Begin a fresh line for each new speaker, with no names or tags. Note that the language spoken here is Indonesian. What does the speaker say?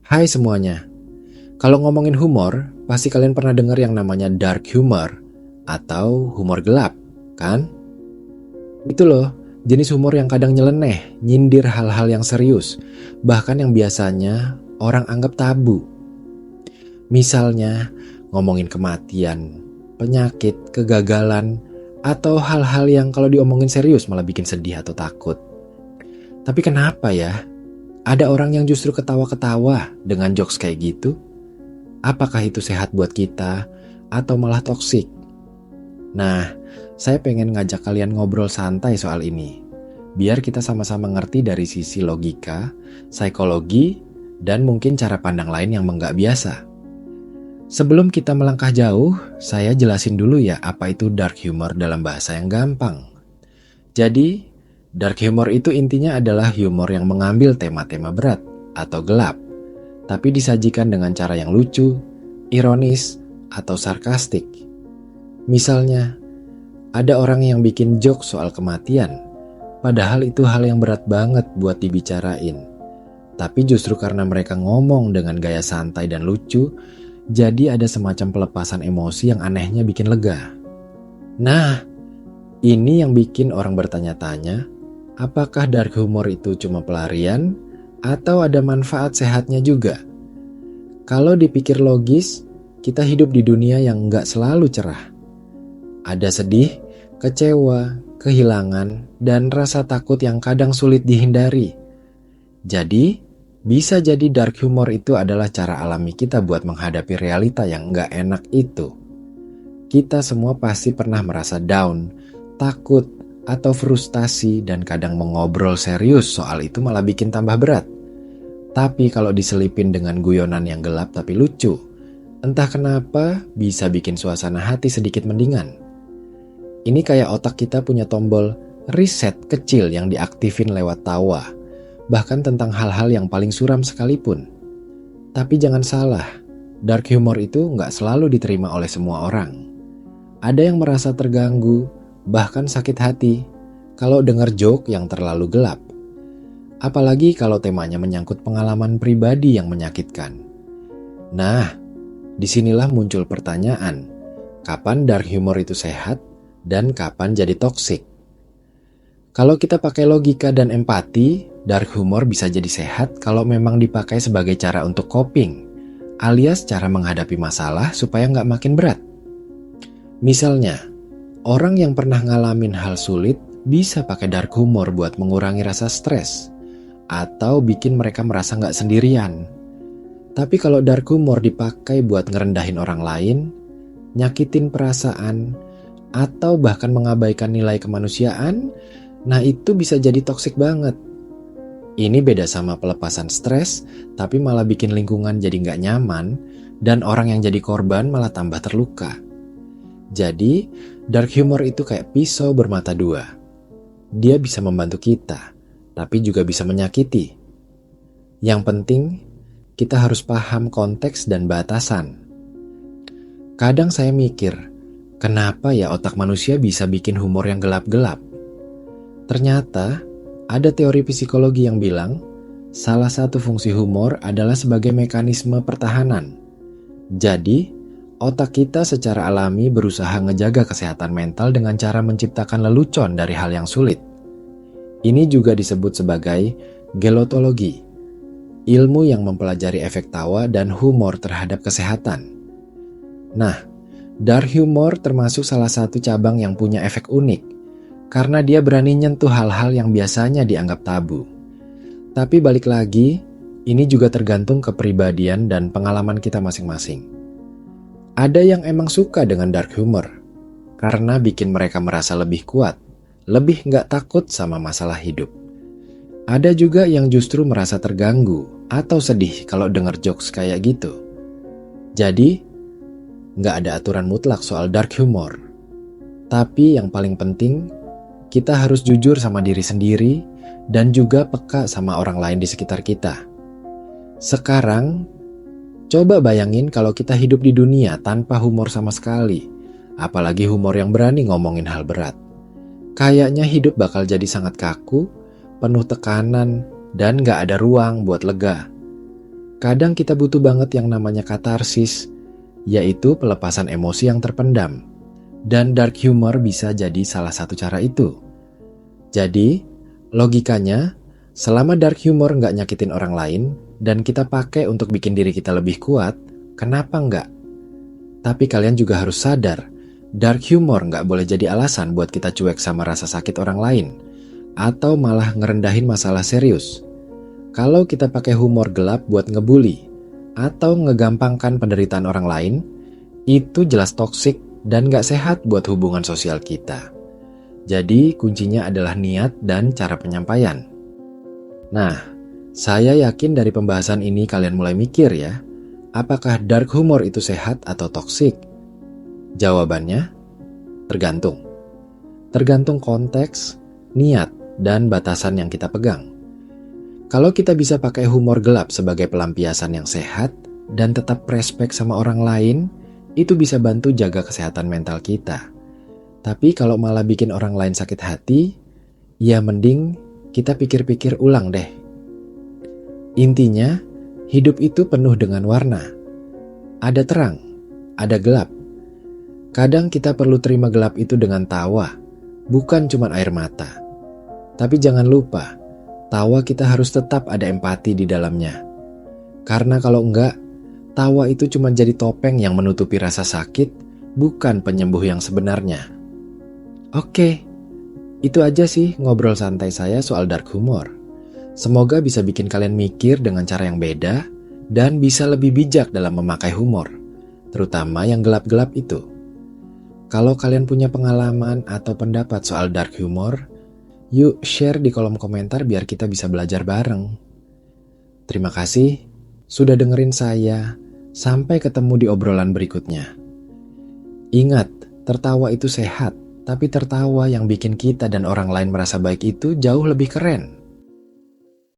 Hai semuanya, kalau ngomongin humor, pasti kalian pernah dengar yang namanya dark humor atau humor gelap, kan? Itu loh, jenis humor yang kadang nyeleneh, nyindir hal-hal yang serius, bahkan yang biasanya orang anggap tabu. Misalnya, ngomongin kematian, penyakit, kegagalan, atau hal-hal yang kalau diomongin serius malah bikin sedih atau takut. Tapi kenapa ya? Ada orang yang justru ketawa-ketawa dengan jokes kayak gitu? Apakah itu sehat buat kita atau malah toksik? Nah, saya pengen ngajak kalian ngobrol santai soal ini. Biar kita sama-sama ngerti dari sisi logika, psikologi, dan mungkin cara pandang lain yang nggak biasa. Sebelum kita melangkah jauh, saya jelasin dulu ya apa itu dark humor dalam bahasa yang gampang. Jadi, dark humor itu intinya adalah humor yang mengambil tema-tema berat atau gelap, tapi disajikan dengan cara yang lucu, ironis, atau sarkastik. Misalnya, ada orang yang bikin joke soal kematian, padahal itu hal yang berat banget buat dibicarain. Tapi justru karena mereka ngomong dengan gaya santai dan lucu, jadi ada semacam pelepasan emosi yang anehnya bikin lega. Nah, ini yang bikin orang bertanya-tanya, apakah dark humor itu cuma pelarian atau ada manfaat sehatnya juga? Kalau dipikir logis, kita hidup di dunia yang nggak selalu cerah. Ada sedih, kecewa, kehilangan, dan rasa takut yang kadang sulit dihindari. Jadi, bisa jadi dark humor itu adalah cara alami kita buat menghadapi realita yang nggak enak itu. Kita semua pasti pernah merasa down, takut, atau frustasi, dan kadang mengobrol serius soal itu malah bikin tambah berat. Tapi kalau diselipin dengan guyonan yang gelap tapi lucu, entah kenapa bisa bikin suasana hati sedikit mendingan. Ini kayak otak kita punya tombol reset kecil yang diaktifin lewat tawa, bahkan tentang hal-hal yang paling suram sekalipun. Tapi jangan salah, dark humor itu nggak selalu diterima oleh semua orang. Ada yang merasa terganggu, bahkan sakit hati, kalau dengar joke yang terlalu gelap. Apalagi kalau temanya menyangkut pengalaman pribadi yang menyakitkan. Nah, disinilah muncul pertanyaan, kapan dark humor itu sehat dan kapan jadi toksik? Kalau kita pakai logika dan empati, dark humor bisa jadi sehat kalau memang dipakai sebagai cara untuk coping, alias cara menghadapi masalah supaya nggak makin berat. Misalnya, orang yang pernah ngalamin hal sulit bisa pakai dark humor buat mengurangi rasa stres atau bikin mereka merasa nggak sendirian. Tapi kalau dark humor dipakai buat ngerendahin orang lain, nyakitin perasaan, atau bahkan mengabaikan nilai kemanusiaan, nah itu bisa jadi toksik banget. Ini beda sama pelepasan stres, tapi malah bikin lingkungan jadi nggak nyaman, dan orang yang jadi korban malah tambah terluka. Jadi, dark humor itu kayak pisau bermata dua. Dia bisa membantu kita, tapi juga bisa menyakiti. Yang penting, kita harus paham konteks dan batasan. Kadang saya mikir, kenapa ya otak manusia bisa bikin humor yang gelap-gelap? Ternyata, ada teori psikologi yang bilang, salah satu fungsi humor adalah sebagai mekanisme pertahanan. Jadi, otak kita secara alami berusaha ngejaga kesehatan mental dengan cara menciptakan lelucon dari hal yang sulit. Ini juga disebut sebagai gelotologi, ilmu yang mempelajari efek tawa dan humor terhadap kesehatan. Nah, dark humor termasuk salah satu cabang yang punya efek unik, karena dia berani nyentuh hal-hal yang biasanya dianggap tabu. Tapi balik lagi, ini juga tergantung kepribadian dan pengalaman kita masing-masing. Ada yang emang suka dengan dark humor, karena bikin mereka merasa lebih kuat, lebih nggak takut sama masalah hidup. Ada juga yang justru merasa terganggu atau sedih kalau denger jokes kayak gitu. Jadi, nggak ada aturan mutlak soal dark humor. Tapi yang paling penting, kita harus jujur sama diri sendiri dan juga peka sama orang lain di sekitar kita. Sekarang, coba bayangin kalau kita hidup di dunia tanpa humor sama sekali, apalagi humor yang berani ngomongin hal berat. Kayaknya hidup bakal jadi sangat kaku, penuh tekanan, dan gak ada ruang buat lega. Kadang kita butuh banget yang namanya katarsis, yaitu pelepasan emosi yang terpendam. Dan dark humor bisa jadi salah satu cara itu. Jadi, logikanya, selama dark humor nggak nyakitin orang lain, dan kita pakai untuk bikin diri kita lebih kuat, kenapa nggak? Tapi kalian juga harus sadar, dark humor nggak boleh jadi alasan buat kita cuek sama rasa sakit orang lain, atau malah ngerendahin masalah serius. Kalau kita pakai humor gelap buat ngebully, atau ngegampangkan penderitaan orang lain, itu jelas toksik dan gak sehat buat hubungan sosial kita. Jadi kuncinya adalah niat dan cara penyampaian. Nah, saya yakin dari pembahasan ini kalian mulai mikir ya, apakah dark humor itu sehat atau toksik? Jawabannya, tergantung. Tergantung konteks, niat, dan batasan yang kita pegang. Kalau kita bisa pakai humor gelap sebagai pelampiasan yang sehat dan tetap respect sama orang lain, itu bisa bantu jaga kesehatan mental kita. Tapi kalau malah bikin orang lain sakit hati, ya mending kita pikir-pikir ulang deh. Intinya, hidup itu penuh dengan warna. Ada terang, ada gelap. Kadang kita perlu terima gelap itu dengan tawa, bukan cuma air mata. Tapi jangan lupa, tawa kita harus tetap ada empati di dalamnya. Karena kalau enggak, tawa itu cuma jadi topeng yang menutupi rasa sakit, bukan penyembuh yang sebenarnya. Oke, itu aja sih ngobrol santai saya soal dark humor. Semoga bisa bikin kalian mikir dengan cara yang beda, dan bisa lebih bijak dalam memakai humor, terutama yang gelap-gelap itu. Kalau kalian punya pengalaman atau pendapat soal dark humor, yuk share di kolom komentar biar kita bisa belajar bareng. Terima kasih sudah dengerin saya. Sampai ketemu di obrolan berikutnya. Ingat, tertawa itu sehat, tapi tertawa yang bikin kita dan orang lain merasa baik itu jauh lebih keren.